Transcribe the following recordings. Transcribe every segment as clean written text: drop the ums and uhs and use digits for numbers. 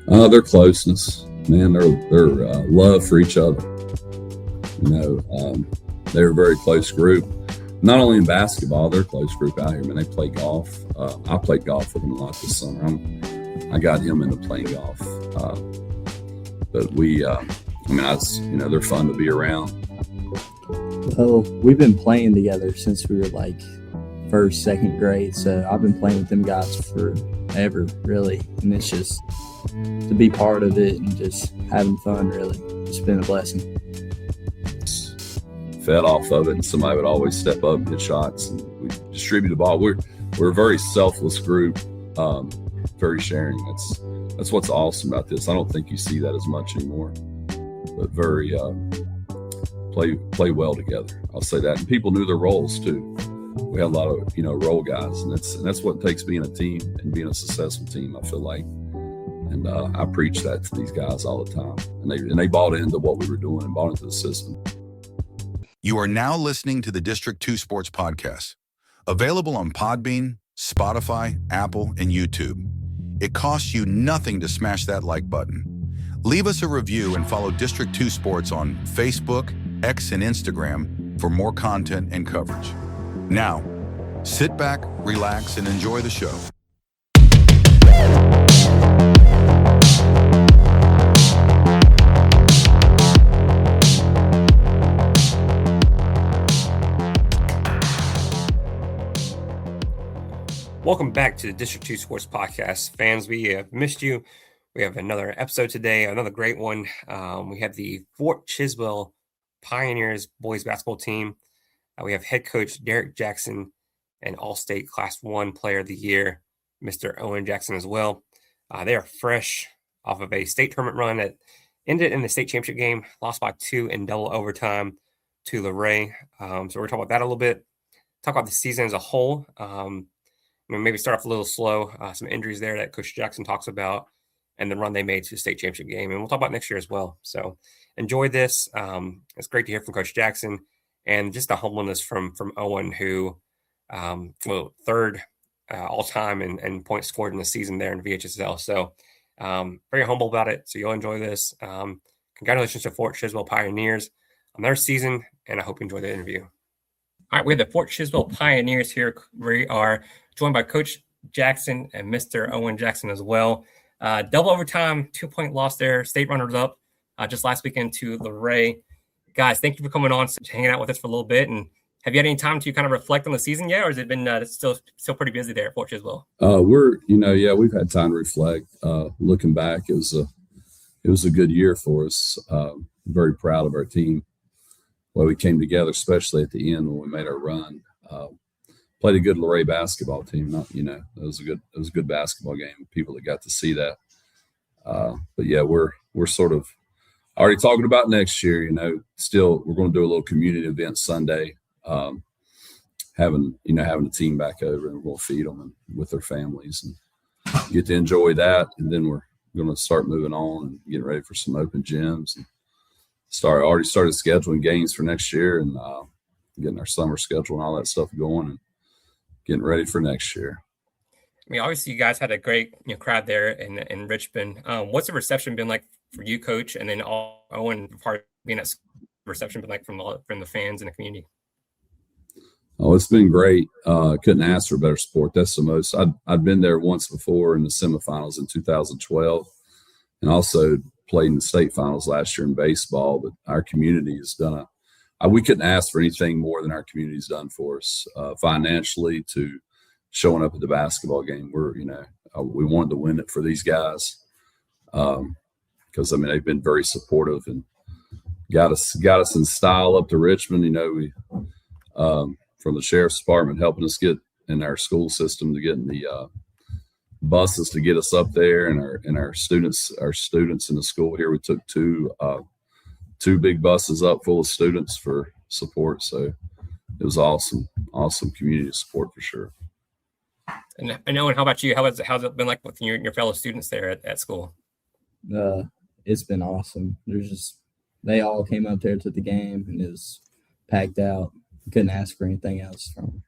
Their closeness, man, their love for each other. They're a very close group. Not only in basketball, they're a close group out here. Man, they play golf. I played golf with them a lot this summer. I got him into playing golf. But they're fun to be around. Well, we've been playing together since we were like first, second grade. So I've been playing with them guys forever, really. And it's just to be part of it and just having fun, really. It's been a blessing. Fed off of it, and somebody would always step up and hit shots, and we distribute the ball. We're a very selfless group, very sharing. That's what's awesome about this. I don't think you see that as much anymore, but very play well together. I'll say that, and people knew their roles too. We had a lot of role guys, and that's what it takes being a team and being a successful team. I feel like, and I preach that to these guys all the time, and they bought into what we were doing and bought into the system. You are now listening to the District 2 Sports Podcast, available on Podbean, Spotify, Apple, and YouTube. It costs you nothing to smash that like button. Leave us a review and follow District 2 Sports on Facebook, X, and Instagram for more content and coverage. Now, sit back, relax, and enjoy the show. Welcome back to the District 2 Sports Podcast. Fans, we have missed you. We have another episode today, another great one. We have the Fort Chiswell Pioneers boys basketball team. We have head coach Derrick Jackson and All-State Class 1 Player of the Year, Mr. Owen Jackson as well. They are fresh off of a state tournament run that ended in the state championship game, lost by 2 in double overtime to Luray. So we're talking about that a little bit. Talk about the season as a whole. Maybe start off a little slow, some injuries there that Coach Jackson talks about, and the run they made to the state championship game. And we'll talk about next year as well. So enjoy this. It's great to hear from Coach Jackson, and just the humbleness from Owen, who third all-time in points scored in the season there in VHSL. So very humble about it. So you'll enjoy this. Congratulations to Fort Chiswell Pioneers on their season, and I hope you enjoy the interview. All right, we have the Fort Chiswell Pioneers here. We are joined by Coach Jackson and Mr. Owen Jackson as well. Double overtime, 2-point loss there. State runners-up just last weekend to Luray. Guys, thank you for coming on, hanging out with us for a little bit. And have you had any time to kind of reflect on the season yet, or has it been still pretty busy there at Fort Chiswell? We've had time to reflect. Looking back, it was a good year for us. Very proud of our team. Well, we came together, especially at the end when we made our run. Played a good Luray basketball team. It was a good basketball game. People that got to see that. But yeah, we're sort of already talking about next year. Still we're going to do a little community event Sunday. Having a team back over, and we're going to feed them and with their families and get to enjoy that. And then we're going to start moving on and getting ready for some open gyms and already started scheduling games for next year and getting our summer schedule and all that stuff going and getting ready for next year. Obviously you guys had a great crowd there in Richmond. What's the reception been like for you, Coach, and then Owen, part of being at reception been like from the fans and the community? Oh, it's been great. Couldn't ask for better support. That's the most. I'd been there once before in the semifinals in 2012, and also played in the state finals last year in baseball. But our community has done we couldn't ask for anything more than our community's done for us, financially, to showing up at the basketball game. We wanted to win it for these guys because they've been very supportive and got us in style up to Richmond. We from the sheriff's department helping us get in our school system to get in the buses to get us up there, and our students in the school here. We took two big buses up full of students for support. So it was awesome community support for sure. And Owen, how about you? How's it been like with your fellow students there at school? It's been awesome. They all came up there to the game, and it was packed out. Couldn't ask for anything else from them.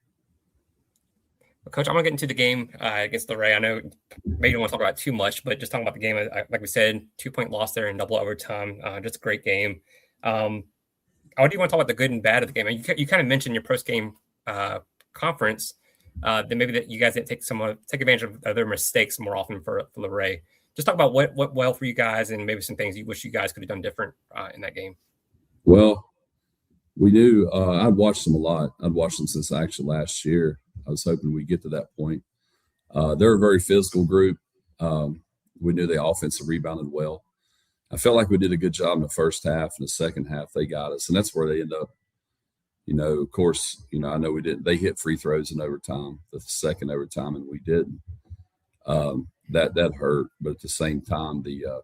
Coach, I'm going to get into the game against Luray. I know maybe you don't want to talk about it too much, but just talking about the game, like we said, 2-point loss there in double overtime. Just a great game. I do you want to talk about the good and bad of the game? You kind of mentioned your post-game conference that maybe that you guys didn't take advantage of their mistakes more often for Luray. Just talk about what well for you guys and maybe some things you wish you guys could have done different in that game. Well, we knew I'd watched them a lot. I'd watched them since actually last year. I was hoping we'd get to that point. They're a very physical group. We knew they offensive rebounded well. I felt like we did a good job in the first half. In the second half, they got us, and that's where they end up. Of course, I know we didn't. They hit free throws in overtime, the second overtime, and we didn't. That hurt, but at the same time, the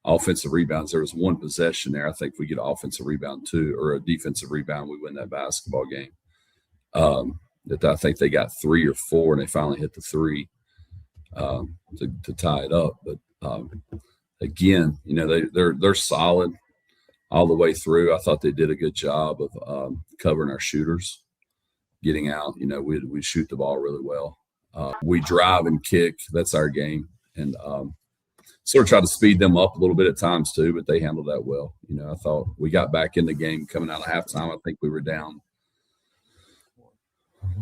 offensive rebounds. There was one possession there. I think if we get an offensive rebound too, or a defensive rebound, we win that basketball game. That I think they got 3 or 4, and they finally hit the 3 to tie it up. But again, they're solid all the way through. I thought they did a good job of covering our shooters, getting out. We shoot the ball really well. We drive and kick. That's our game, and sort of try to speed them up a little bit at times too. But they handled that well. I thought we got back in the game coming out of halftime. I think we were down.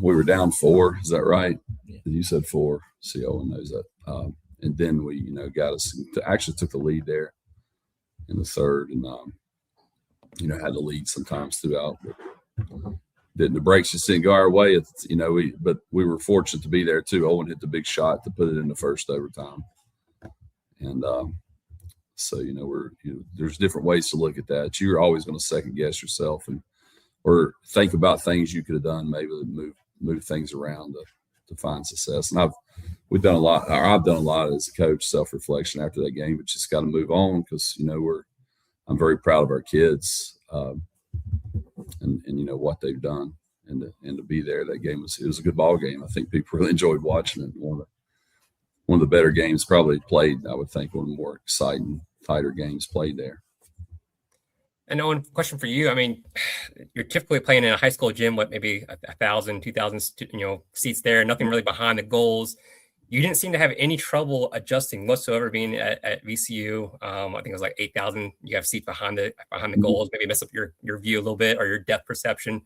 We were down 4. Is that right? Yeah. You said 4. See, Owen knows that. And then we, got us actually took the lead there in the third, and had the lead sometimes throughout. But the breaks just didn't go our way. But we were fortunate to be there too. Owen hit the big shot to put it in the first overtime, and so there's different ways to look at that. You're always going to second guess yourself or think about things you could have done, maybe move things around to find success. And I've done a lot as a coach, self-reflection after that game, but just got to move on because, I'm very proud of our kids and what they've done and to be there. That game was a good ball game. I think people really enjoyed watching it. One of the better games probably played, I would think, one of the more exciting, tighter games played there. And Owen, question for you. I mean, you're typically playing in a high school gym, maybe 1,000, 2,000, seats there, nothing really behind the goals. You didn't seem to have any trouble adjusting whatsoever being at VCU. I think it was like 8,000. You have seats behind the goals, maybe mess up your view a little bit or your depth perception.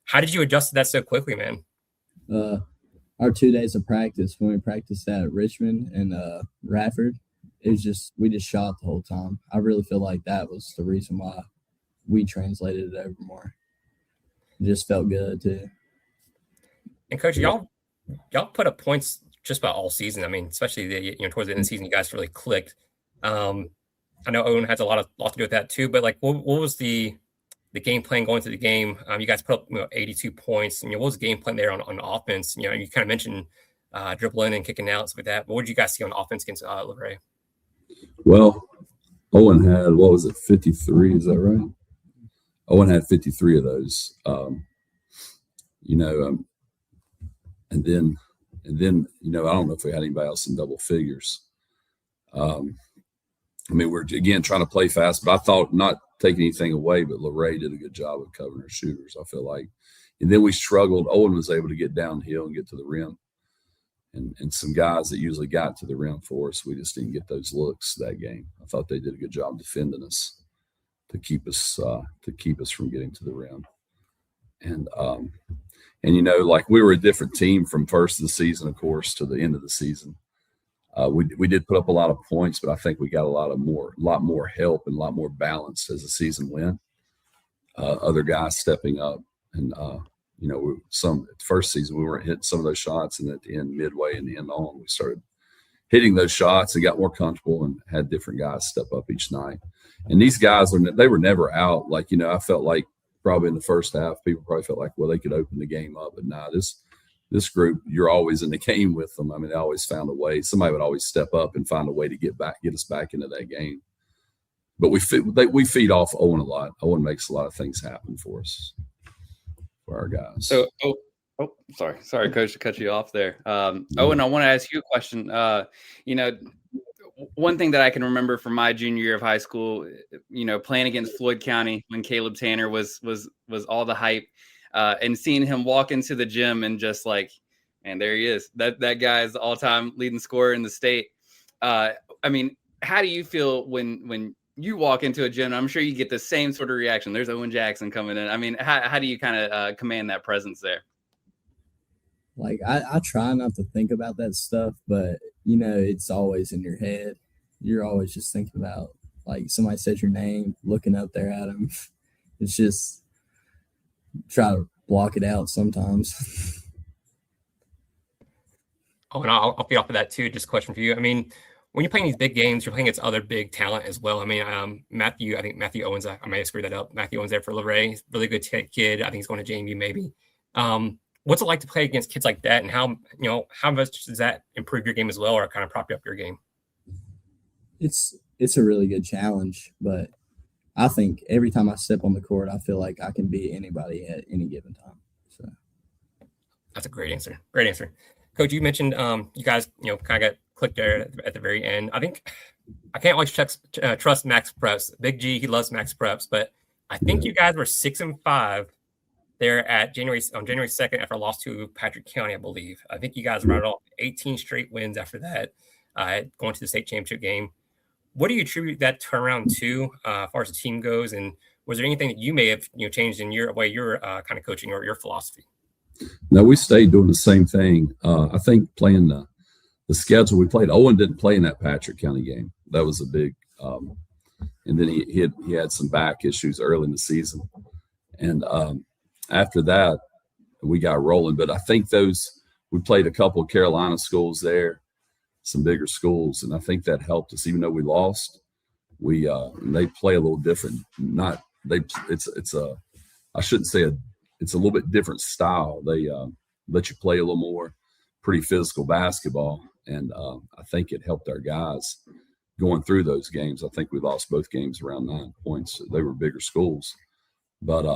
How did you adjust to that so quickly, man? Our 2 days of practice, when we practiced at Richmond and Radford, we just shot the whole time. I really feel like that was the reason why we translated it over more. It just felt good too. And Coach, y'all put up points just about all season. I mean, especially towards the end of the season, you guys really clicked. I know Owen has a lot to do with that too. But what was the game plan going through the game? You guys put up 82 points. And what was the game plan there on offense? You kind of mentioned dribbling and kicking out, stuff like that. But what did you guys see on offense against Luray? Well, Owen had 53? Is that right? Owen had 53 of those, and then I don't know if we had anybody else in double figures. We're again trying to play fast, but I thought not taking anything away, but Luray did a good job of covering our shooters. I feel like, and then we struggled. Owen was able to get downhill and get to the rim, and some guys that usually got to the rim for us, we just didn't get those looks that game. I thought they did a good job defending us to keep us from getting to the rim. And we were a different team from first of the season, of course, to the end of the season. We did put up a lot of points, but I think we got a lot more help and a lot more balance as the season went. Other guys stepping up, and at the first season we weren't hitting some of those shots, and at the end, midway and the end on, we started hitting those shots and got more comfortable and had different guys step up each night. And these guys they were never out. I felt like probably in the first half, people probably felt like, well, they could open the game up, but nah, this group, you're always in the game with them. They always found a way. Somebody would always step up and find a way to get us back into that game. But we feed off Owen a lot. Owen makes a lot of things happen for us, for our guys. So, sorry, Coach, to cut you off there. Owen, I want to ask you a question. One thing that I can remember from my junior year of high school, playing against Floyd County when Caleb Tanner was all the hype, and seeing him walk into the gym and just And there he is. That guy is the all-time leading scorer in the state. I mean, how do you feel when you walk into a gym? I'm sure you get the same sort of reaction. There's Owen Jackson coming in. I mean, how do you kind of command that presence there? Like, I try not to think about that stuff, but, it's always in your head. You're always just thinking about, like, somebody says your name, looking up there at them. It's just try to block it out sometimes. Oh, and I'll feed off of that too. Just a question for you. I mean, when you're playing these big games, you're playing against other big talent as well. I mean, I think Matthew Owens, I may have screwed that up. Matthew Owens there for Luray. He's a really good kid. I think he's going to JMU maybe. What's it like to play against kids like that? And how much does that improve your game as well, or kind of prop up your game? It's a really good challenge, but I think every time I step on the court, I feel like I can beat anybody at any given time. So that's a great answer. Great answer. Coach, you mentioned you guys, kind of got clicked there at the very end. I think I can't always trust Max Preps. Big G, he loves Max Preps, but I think you guys were 6-5 there on January 2nd after a loss to Patrick County, I believe. I think you guys rattled off 18 straight wins after that, going to the state championship game. What do you attribute that turnaround to as far as the team goes? And was there anything that you may have changed in your way you're kind of coaching or your philosophy? No, we stayed doing the same thing. I think playing the schedule we played, Owen didn't play in that Patrick County game. That was a big and then he had some back issues early in the season. And after that, we got rolling. But I think we played a couple of Carolina schools there, some bigger schools, and I think that helped us. Even though we lost, they play a little different. It's a little bit different style. They let you play a little more, pretty physical basketball, and I think it helped our guys going through those games. I think we lost both games around 9 points. They were bigger schools, but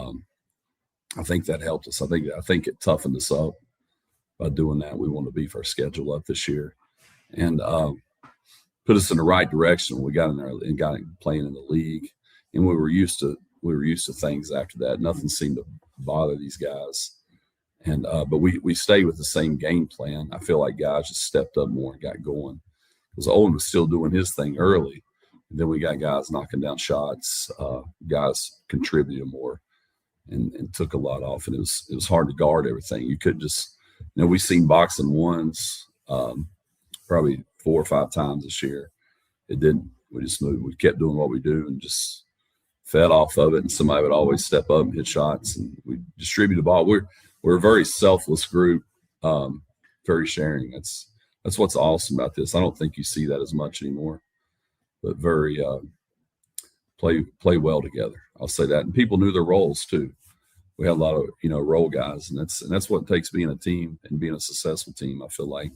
I think that helped us. I think it toughened us up by doing that. We want to beef our schedule up this year, and put us in the right direction. We got in there and got playing in the league, and we were used to things after that. Nothing seemed to bother these guys, and but we stayed with the same game plan. I feel like guys just stepped up more and got going, because Owen was still doing his thing early, and then we got guys knocking down shots, guys contributed more and took a lot off, and it was hard to guard everything. You couldn't just, we seen boxing ones probably 4 or 5 times this year. It didn't. We just moved. We kept doing what we do and just fed off of it, and somebody would always step up and hit shots, and we distribute the ball. We're a very selfless group, very sharing. That's what's awesome about this. I don't think you see that as much anymore, but very play well together. I'll say that, and people knew their roles too. We had a lot of role guys, and that's what it takes being a team and being a successful team, I feel like.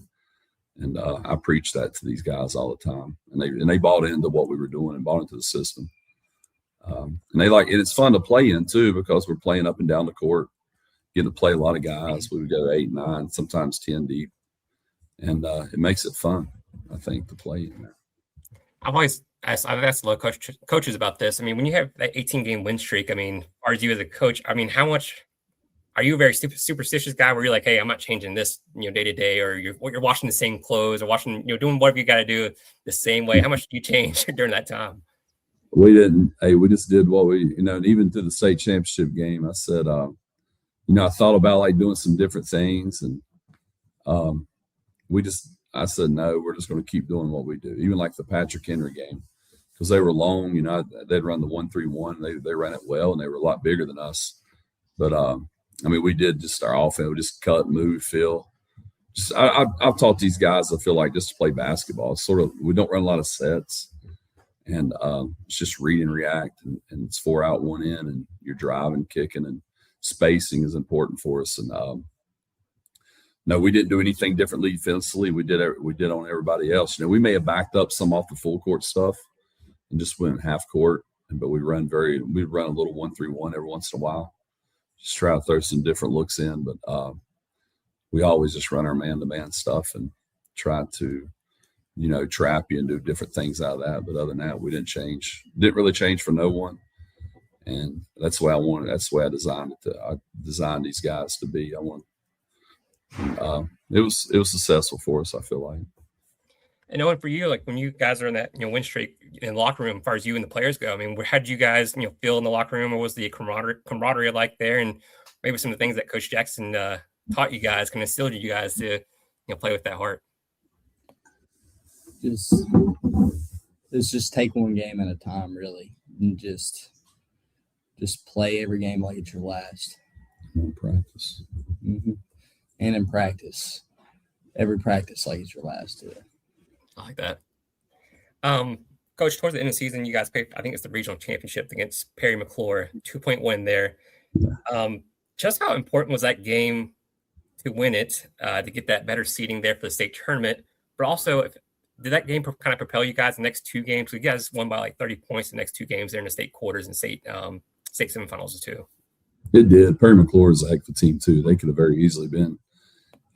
And I preach that to these guys all the time, and they bought into what we were doing and bought into the system. And it's fun to play in too, because we're playing up and down the court, getting to play a lot of guys. We would go 8, 9, sometimes 10 deep, and it makes it fun, I think, to play in there. I've asked a lot of coaches about this. I mean, when you have that 18-game win streak, I mean, as you as a coach, I mean, how much are you a very superstitious guy where you're like, hey, I'm not changing this, day to day, or you're washing the same clothes or washing, doing whatever you got to do the same way? How much do you change during that time? We didn't. Hey, we just did what we, and even to the state championship game, I said, I thought about doing some different things, and I said, no, we're just going to keep doing what we do. Even like the Patrick Henry game, because they were long, they'd run the 1-3-1. They ran it well, and they were a lot bigger than us. But we did just our offense. We just cut, move, fill. I've taught these guys, I feel like, just to play basketball. It's sort of, we don't run a lot of sets. And it's just read and react, and it's 4 out, 1 in, and you're driving, kicking, and spacing is important for us. And no, we didn't do anything differently defensively. We did on everybody else. We may have backed up some off the full court stuff and just went half court, but we'd run a little 1-3-1 every once in a while, just try to throw some different looks in. But we always just run our man-to-man stuff and try to trap you and do different things out of that. But other than that, we didn't change. Didn't really change for no one. And that's the way I wanted. That's the way I designed it. I designed these guys to be. I want It was successful for us, I feel like. And Owen, for you, like when you guys are in that win streak in the locker room, as far as you and the players go, I mean, how did you guys feel in the locker room, or was the camaraderie like there, and maybe some of the things that Coach Jackson taught you guys, kind of instilled you guys to play with that heart? Just take one game at a time, really, and just play every game like it's your last. In practice. Mm-hmm. And in practice, every practice like it's your last. Too. I like that. Coach, towards the end of the season, you guys played, I think it's the regional championship against Perry McClure, 2-point win there. Just how important was that game to win it, to get that better seeding there for the state tournament? But also, did that game kind of propel you guys the next two games? You guys won by like 30 points the next two games there in the state quarters and state semifinals too. It did. Perry McClure is a heck of a team too. They could have very easily been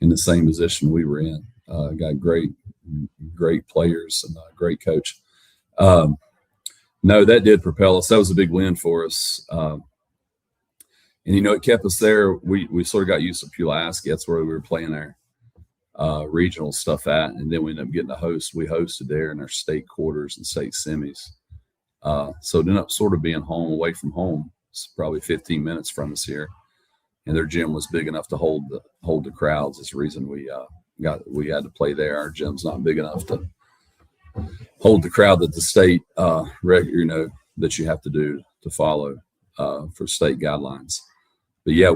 in the same position we were in. Got great players and a great coach. No, that did propel us. That was a big win for us. And, it kept us there. We sort of got used to Pulaski. That's where we were playing our regional stuff at. And then we ended up getting to host. We hosted there in our state quarters and state semis. So it ended up sort of being home, away from home. It's probably 15 minutes from us here. And their gym was big enough to hold the crowds. That's the reason we had to play there. Our gym's not big enough to hold the crowd that the state that you have to do to follow for state guidelines. But yeah,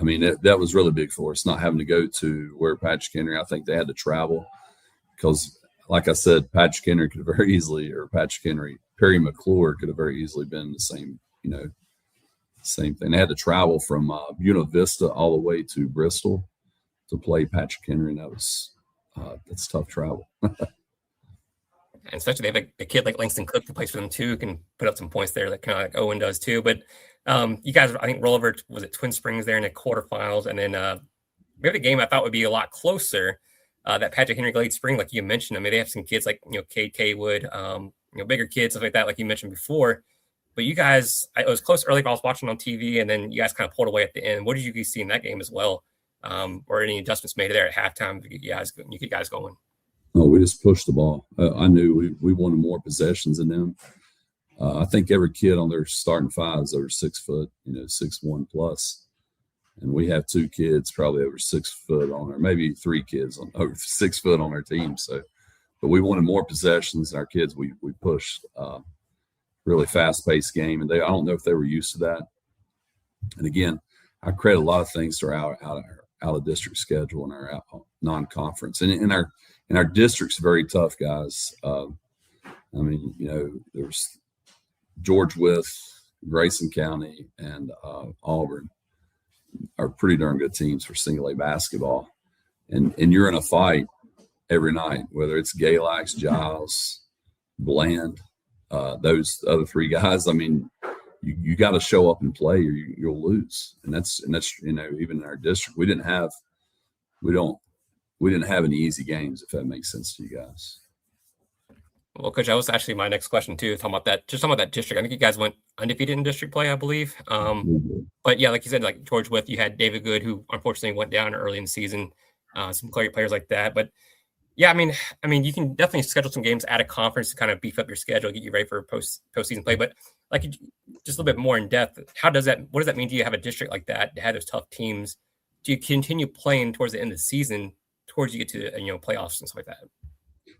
that was really big for us, not having to go to where Patrick Henry. I think they had to travel because, like I said, Patrick Henry could have very easily, or Perry McClure could have very easily been the same, same thing. They had to travel from Buena Vista all the way to Bristol to play Patrick Henry, and that's tough travel. And especially they have a kid like Langston Cook that plays for them too, who can put up some points there, like kind of like Owen does too. But you guys, I think, roll over, was it Twin Springs there in the quarterfinals, and then we have a game I thought would be a lot closer. That Patrick Henry Glade Spring, like you mentioned. I mean, they have some kids like Cade Kaywood, bigger kids, stuff like that, like you mentioned before. But you guys, it was close early. But I was watching on TV, and then you guys kind of pulled away at the end. What did you guys see in that game as well, or any adjustments made there at halftime to get you guys going? No, we just pushed the ball. I knew we wanted more possessions in them. I think every kid on their starting five is over 6 foot, 6'1" plus. And we have two kids probably over 6 foot on our, maybe three kids over 6 foot on our team. So, but we wanted more possessions, and our kids, we pushed really fast-paced game. And I don't know if they were used to that. And again, I credit a lot of things to our out of district schedule and our non-conference. And in our district's very tough, guys. There's George Wythe, Grayson County, and Auburn are pretty darn good teams for single A basketball. And you're in a fight every night, whether it's Galax, Giles, Bland, those other three guys. I mean, you got to show up and play, or you'll lose. And that's even in our district, we didn't have any easy games, if that makes sense to you guys. Well, Coach, that was actually my next question too. Talking about that district. I think you guys went undefeated in district play, I believe. But yeah, like you said, like George Wythe, you had David Good, who unfortunately went down early in the season. Some great players like that. But yeah, I mean, you can definitely schedule some games at a conference to kind of beef up your schedule, get you ready for postseason play. But like just a little bit more in depth, what does that mean to you have a district like that to have those tough teams? Do you continue playing towards the end of the season, towards you get to playoffs and stuff like that?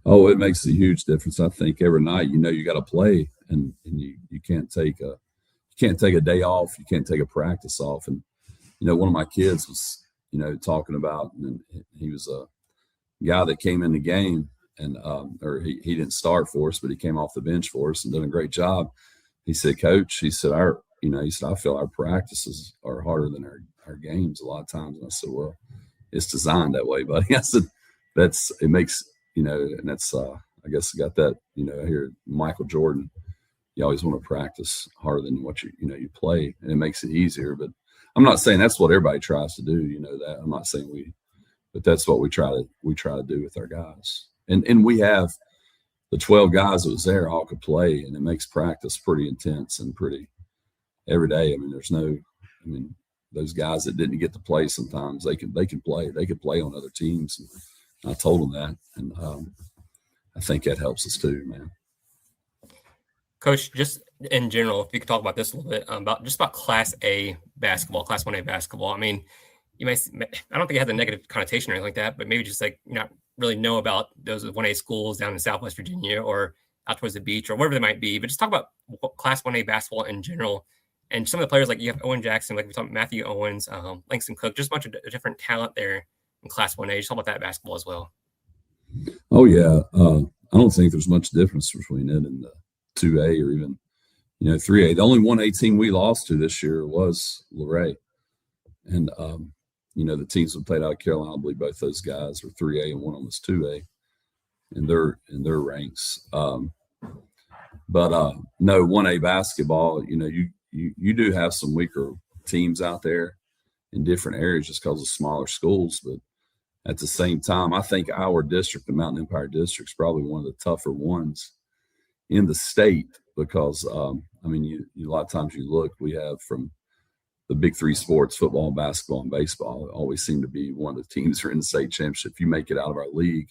Oh, it makes a huge difference. I think every night, you got to play, and you can't take a day off. You can't take a practice off. And one of my kids was talking about, and he was a guy that came in the game, and he didn't start for us, but he came off the bench for us and done a great job. He said, Coach, he said I feel our practices are harder than our games a lot of times. And I said, well, it's designed that way, buddy. I said, it makes, and that's, I guess I got that, I hear Michael Jordan, you always want to practice harder than what you play, and it makes it easier. But I'm not saying that's what everybody tries to do, that. I'm not saying but that's what we try to do with our guys. And we have the 12 guys that was there all could play, and it makes practice pretty intense and pretty every day. I mean, those guys that didn't get to play sometimes, they can play. They could play on other teams. And I told them that, and I think that helps us too, man. Coach, just in general, if you could talk about this a little bit, about Class A basketball, Class 1A basketball. I mean, I don't think it has a negative connotation or anything like that, but maybe just like not really know about those 1A schools down in Southwest Virginia or out towards the beach or whatever they might be. But just talk about Class 1A basketball in general. And some of the players, like you have Owen Jackson, like we talked about Matthew Owens, Langston Cook, just a bunch of different talent there in Class 1A. Just talk about that basketball as well. Oh, yeah. I don't think there's much difference between it and the 2A or even, 3A. The only 1A team we lost to this year was Luray. And, the teams that played out of Carolina, I believe both those guys were 3A and one of them was 2A in their ranks. But no, 1A basketball, you do have some weaker teams out there in different areas just because of smaller schools. But at the same time, I think our district, the Mountain Empire District, is probably one of the tougher ones in the state because, a lot of times you look, we have from the big three sports, football, basketball, and baseball, always seem to be one of the teams that are in the state championship. If you make it out of our league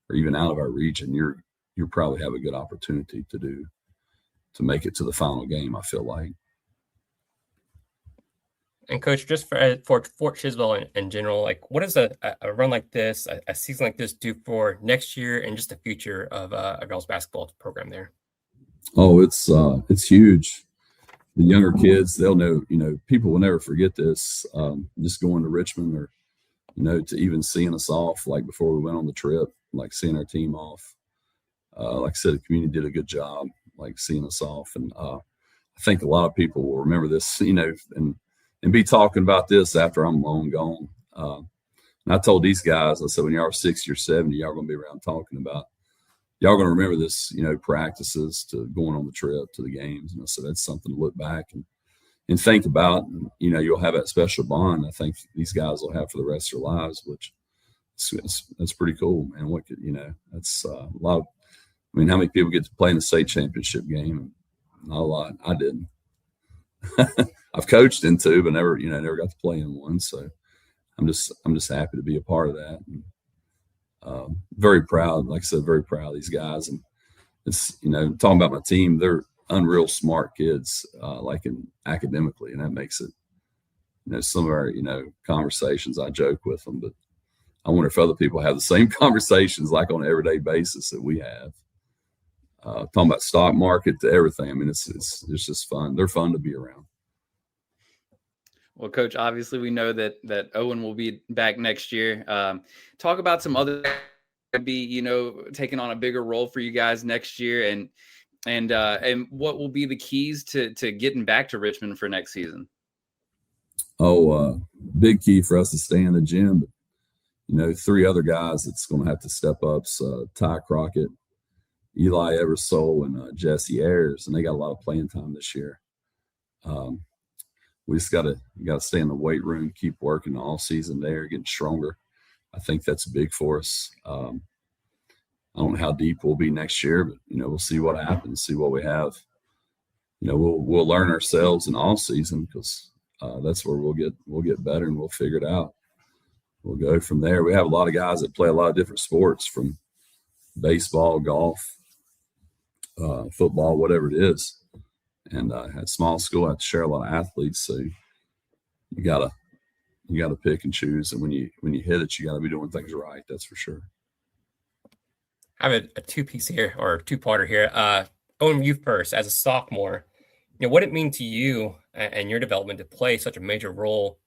or even out of our region, you probably have a good opportunity to make it to the final game, I feel like. And Coach, just for Fort Chiswell in general, like what does a run like this, a season like this do for next year and just the future of a girls basketball program there? Oh, it's huge. The younger kids, they'll know, people will never forget this. Just going to Richmond or, to even seeing us off, like before we went on the trip, like seeing our team off. Like I said, the community did a good job, like seeing us off. And I think a lot of people will remember this, and be talking about this after I'm long gone. And I told these guys, I said, when y'all are 60 or 70, y'all are going to be around talking about, y'all are going to remember this, practices to going on the trip to the games. And I said, that's something to look back and think about. And, you'll have that special bond I think these guys will have for the rest of their lives, which that's pretty cool, man. What could, that's a lot of, how many people get to play in the state championship game? Not a lot. I didn't. I've coached in two, but never got to play in one. So I'm just happy to be a part of that. And, very proud, like I said, very proud of these guys. And it's, talking about my team, they're unreal smart kids, like in academically, and that makes it, some of our, conversations I joke with them, but I wonder if other people have the same conversations like on an everyday basis that we have. Talking about stock market to everything. It's just fun. They're fun to be around. Well, Coach, obviously we know that Owen will be back next year. Talk about some other be, taking on a bigger role for you guys next year, and what will be the keys to getting back to Richmond for next season? Oh, big key for us to stay in the gym. But, three other guys that's going to have to step up. Ty Crockett, Eli Eversole, and Jesse Ayers, and they got a lot of playing time this year. We just got to stay in the weight room, keep working all season there, getting stronger. I think that's big for us. I don't know how deep we'll be next year, but we'll see what happens, see what we have. We'll learn ourselves in all season because that's where we'll get better and we'll figure it out. We'll go from there. We have a lot of guys that play a lot of different sports, from baseball, golf, football, whatever it is. And at small school, I have to share a lot of athletes, so you gotta pick and choose. And when you hit it, you gotta be doing things right. That's for sure. I have a two-piece here, or a two-parter here. Owen, you first, as a sophomore, what it mean to you and your development to play such a major role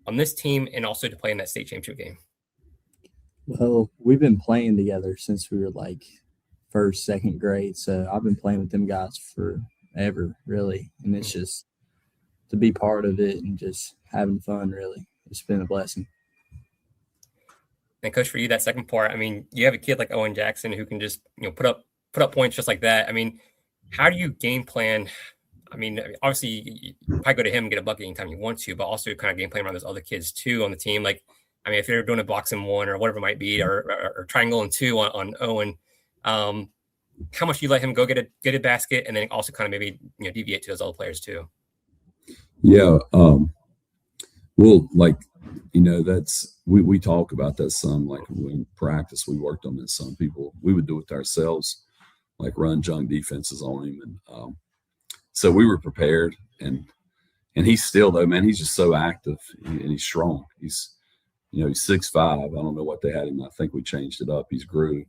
on this team and also to play in that state championship game? Well, we've been playing together since we were like first, second grade. So I've been playing with them guys forever, really. And it's just to be part of it and just having fun, really. It's been a blessing. And Coach, for you, that second part, you have a kid like Owen Jackson who can just, put up points just like that. How do you game plan? Obviously you probably go to him and get a bucket anytime you want to, but also kind of game plan around those other kids too on the team. Like, if you're doing a box and one or whatever it might be, or triangle and two on Owen, how much do you let him go get a basket, and then also kind of maybe deviate to those other players too? Yeah, Well, like, that's we talk about that some. Like when practice, we worked on this. Some people we would do it ourselves, like run junk defenses on him, and so we were prepared. And he's still though, man. He's just so active and he's strong. He's 6'5". I don't know what they had him. I think we changed it up. He's grew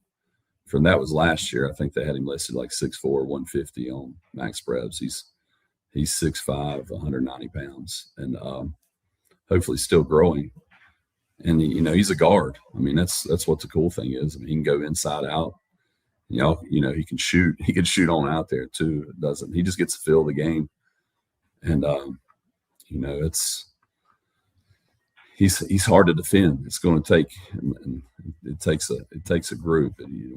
from that was last year. I think they had him listed like 6'4", 150 on Max Prevs. He's 6'5", 190 pounds, and hopefully still growing. And he's a guard. I mean, that's what the cool thing is. I mean, he can go inside out. He can shoot. He can shoot on out there too. It doesn't. He just gets to feel the game, and he's hard to defend. It's going to take. And it takes a group, and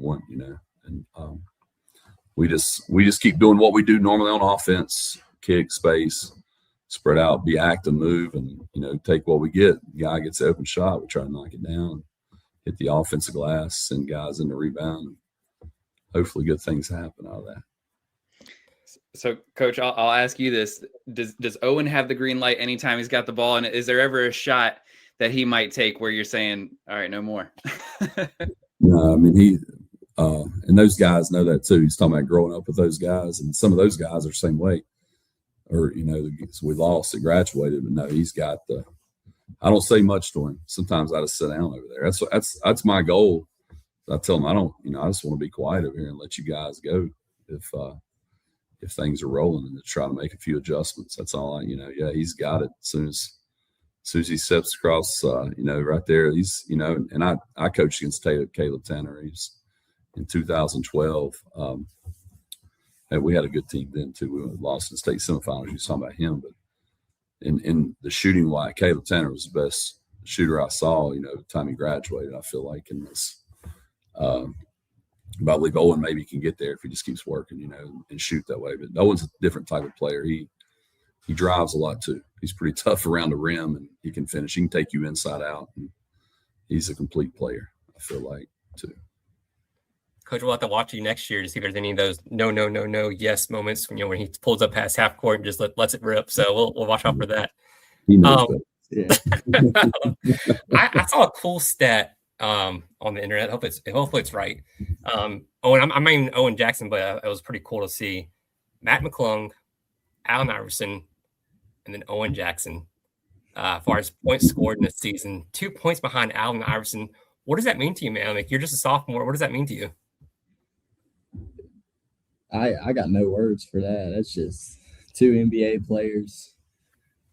we just keep doing what we do normally on offense: kick, space, spread out, be active, move, and take what we get. The guy gets the open shot, we try to knock it down, hit the offensive glass, send guys in the rebound. Hopefully good things happen out of that. So, Coach, I'll ask you this. Does Owen have the green light anytime he's got the ball? And is there ever a shot that he might take where you're saying, all right, no more? No, I mean, he and those guys know that too. He's talking about growing up with those guys, and some of those guys are the same way. Or, we lost, they graduated, but no, he's got I don't say much to him. Sometimes I just sit down over there. That's my goal. I tell him, I just want to be quiet over here and let you guys go if things are rolling, and to try to make a few adjustments. That's all he's got it. As soon as he steps across, right there, he's, and I coached against Caleb Tanner. He's in 2012. And we had a good team then too. We lost in the state semifinals. You was talking about him, but in the shooting wise, Caleb Tanner was the best shooter I saw. The time he graduated, I feel like in this. But I believe Owen maybe can get there if he just keeps working, and shoot that way. But Owen's a different type of player. He drives a lot too. He's pretty tough around the rim, and he can finish. He can take you inside out. And he's a complete player, I feel like, too. Coach, we'll have to watch you next year to see if there's any of those no, yes moments when he pulls up past half court and just lets it rip. So we'll watch out for that. He knows that. Yeah. I saw a cool stat on the internet. Hopefully it's right. Owen, I'm not Owen Jackson, but it was pretty cool to see Matt McClung, Allen Iverson, and then Owen Jackson. As far as points scored in the season, 2 points behind Allen Iverson. What does that mean to you, man? Like, you're just a sophomore. What does that mean to you? I got no words for that. That's just two NBA players.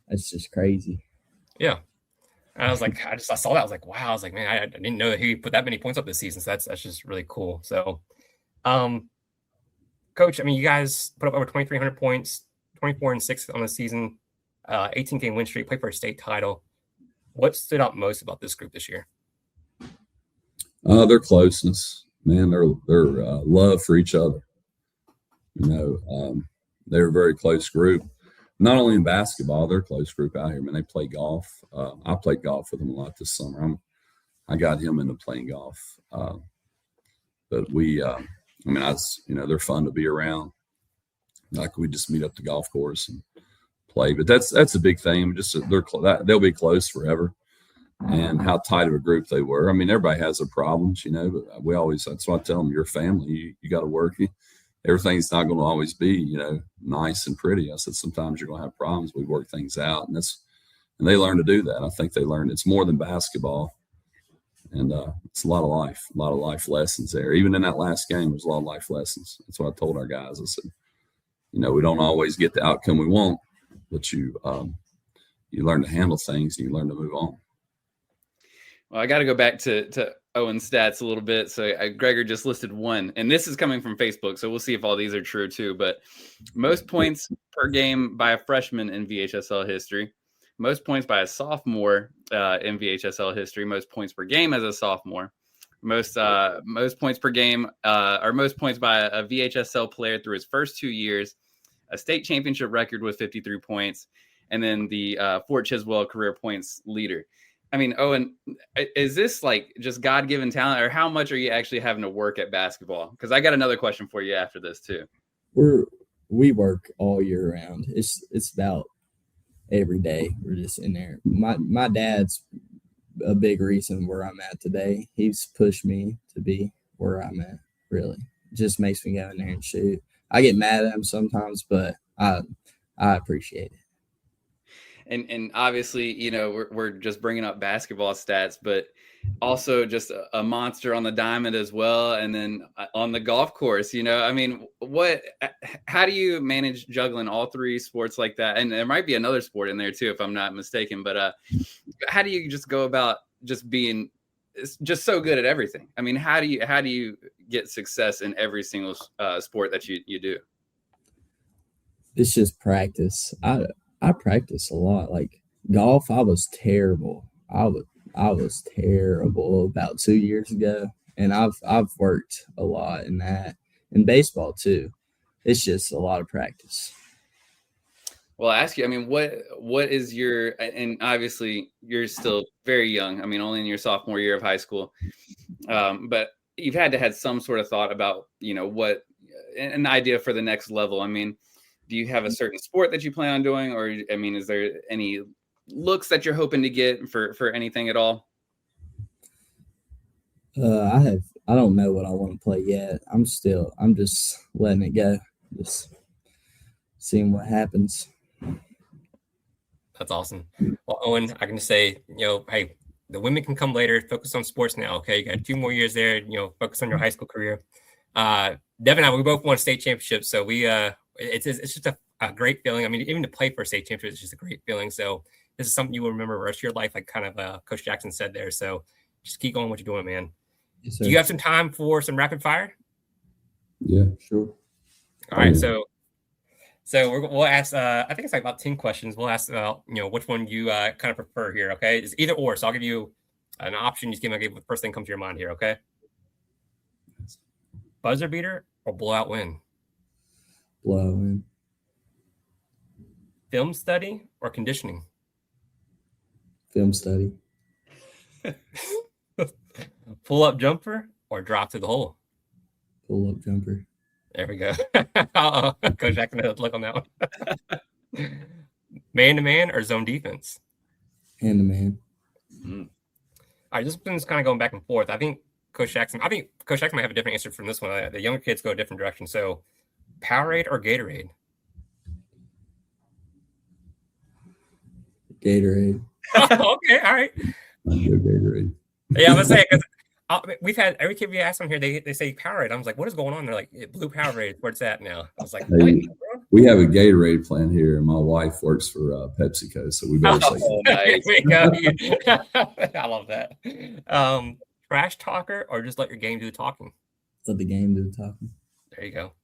That's just crazy. Yeah. And I was like, I saw that. I was like, wow. I was like, man, I didn't know that he put that many points up this season. So that's just really cool. So, Coach, I mean, you guys put up over 2,300 points, 24-6 on the season, 18-game win streak, played for a state title. What stood out most about this group this year? Their closeness, man. Their love for each other. They're a very close group. Not only in basketball, they're a close group out here. Man, they play golf. I played golf with them a lot this summer. I got him into playing golf. But they're fun to be around. Like, we just meet up the golf course and play. But that's a big thing. They'll be close forever. And how tight of a group they were. I mean, everybody has their problems, but that's why I tell them, you're family. You got to work. Everything's not going to always be, nice and pretty. I said, sometimes you're going to have problems. We work things out, and they learn to do that. I think they learn it's more than basketball, and it's a lot of life lessons there. Even in that last game, there's a lot of life lessons. That's what I told our guys. I said, we don't always get the outcome we want, but you learn to handle things and you learn to move on. Well, I got to go back to Owen's stats a little bit. So Gregor just listed one, and this is coming from Facebook. So we'll see if all these are true too. But most points per game by a freshman in VHSL history, most points by a sophomore in VHSL history, most points per game as a sophomore, most points per game or most points by a VHSL player through his first 2 years, a state championship record with 53 points, and then the Fort Chiswell career points leader. I mean, Owen, is this like just God-given talent, or how much are you actually having to work at basketball? Because I got another question for you after this too. We work all year round. It's about every day. We're just in there. My dad's a big reason where I'm at today. He's pushed me to be where I'm at, really. Just makes me go in there and shoot. I get mad at him sometimes, but I appreciate it. And obviously, you know, we're just bringing up basketball stats, but also just a monster on the diamond as well. And then on the golf course, you know, I mean, how do you manage juggling all three sports like that? And there might be another sport in there too, if I'm not mistaken, but how do you just go about just being just so good at everything? I mean, how do you get success in every single sport that you do? It's just practice. I practice a lot. Like golf, I was terrible. I was terrible about 2 years ago, and I've worked a lot in that. And baseball too. It's just a lot of practice. Well, I ask you, I mean, what is your, and obviously you're still very young. I mean, only in your sophomore year of high school, but you've had to have some sort of thought about, you know, what an idea for the next level. I mean, do you have a certain sport that you plan on doing, or I mean, is there any looks that you're hoping to get for anything at all? I don't know what I want to play yet. I'm just letting it go, just seeing what happens. That's awesome. Well, Owen, I can just say, you know, hey, the women can come later. Focus on sports now. Okay, you got 2 more years there. You know, focus on your high school career. Devin and I, we both won state championships, so we it's just a great feeling. I mean, even to play for a state championship is just a great feeling. So this is something you will remember the rest of your life, like kind of Coach Jackson said there. So just keep going what you're doing, man. Yes, do you have some time for some rapid fire? Yeah, sure. All right, so we'll ask. I think it's like about 10 questions. We'll ask about which one you kind of prefer here. Okay, it's either or. So I'll give you an option. You just give me the first thing comes to your mind here. Okay. Buzzer beater or blowout win? Blowout win. Film study or conditioning? Film study. Pull up jumper or drop to the hole? Pull up jumper. There we go. Coach Jackson had a look on that one. Man to man or zone defense? Hand to man. Mm-hmm. All right, this one's kind of going back and forth. I think Coach Jackson might have a different answer from this one. The younger kids go a different direction. So, Powerade or Gatorade? Gatorade. Okay, all right. Gatorade. Yeah, I'm gonna say because we've had every kid we ask on here. They say Powerade. I was like, what is going on? They're like, blue Powerade. Where it's at now? I was like, hey, we have a Gatorade plant here, and my wife works for PepsiCo, so we better say. Nice. Here we go. I love that. Trash talker or just let your game do the talking? Let the game do the talking. There you go.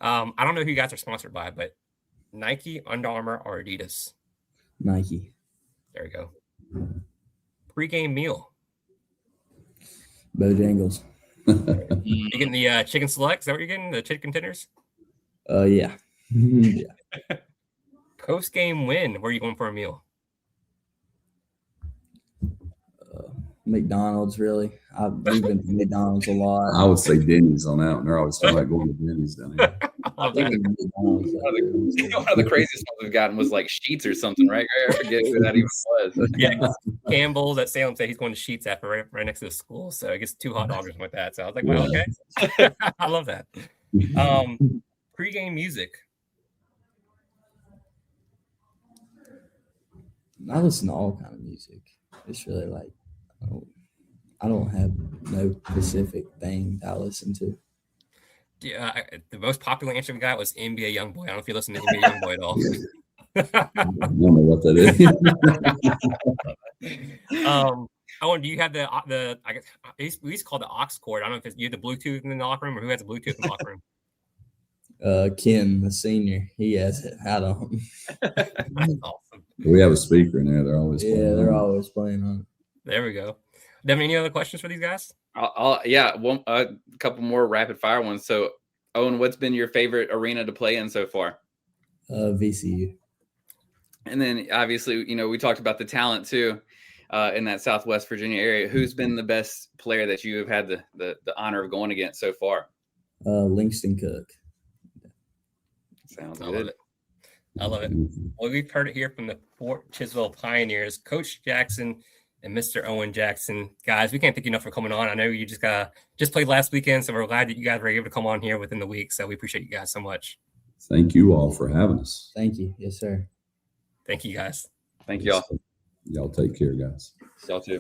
I don't know who you guys are sponsored by, but Nike, Under Armour, or Adidas? Nike. There you go. Pre-game meal? Bojangles. You getting the chicken select? Is that what you're getting? The chicken tenders? Yeah. Yeah. Post-game win. Where are you going for a meal? McDonald's, really. We've been to McDonald's a lot. I would say Denny's on that one. They're always talking about going to Denny's down here. One of the craziest ones we've gotten was like Sheets or something, right? I forget who that even was. Yeah, Campbell's at Salem said he's going to Sheets after right next to the school, so it gets 2 hot dogs or something like that. So I was like, well, okay. I love that. Pre-game music. I listen to all kind of music. It's really like I don't have no specific thing that I listen to. Yeah, the most popular answer we got was NBA Youngboy. I don't know if you listen to NBA Youngboy at all. I don't know what that is. Owen, do you have the? I guess we used to call it the aux cord. I don't know if it's you have the Bluetooth in the locker room or who has the Bluetooth in the locker room. Ken, the senior, he has it. I don't. That's awesome. We have a speaker in there. They're always always playing on it. There we go. Devin, any other questions for these guys? A couple more rapid fire ones. So, Owen, what's been your favorite arena to play in so far? VCU. And then, obviously, we talked about the talent too in that Southwest Virginia area. Who's been the best player that you have had the honor of going against so far? Langston Cook. Sounds I good. love it. Well, we've heard it here from the Fort Chiswell Pioneers, Coach Jackson and Mr. Owen Jackson. Guys, we can't thank you enough for coming on. I know you just played last weekend, so we're glad that you guys were able to come on here within the week. So we appreciate you guys so much. Thank you all for having us. Thank you. Yes, sir. Thank you, guys. Thank y'all. Y'all take care, guys. Y'all too.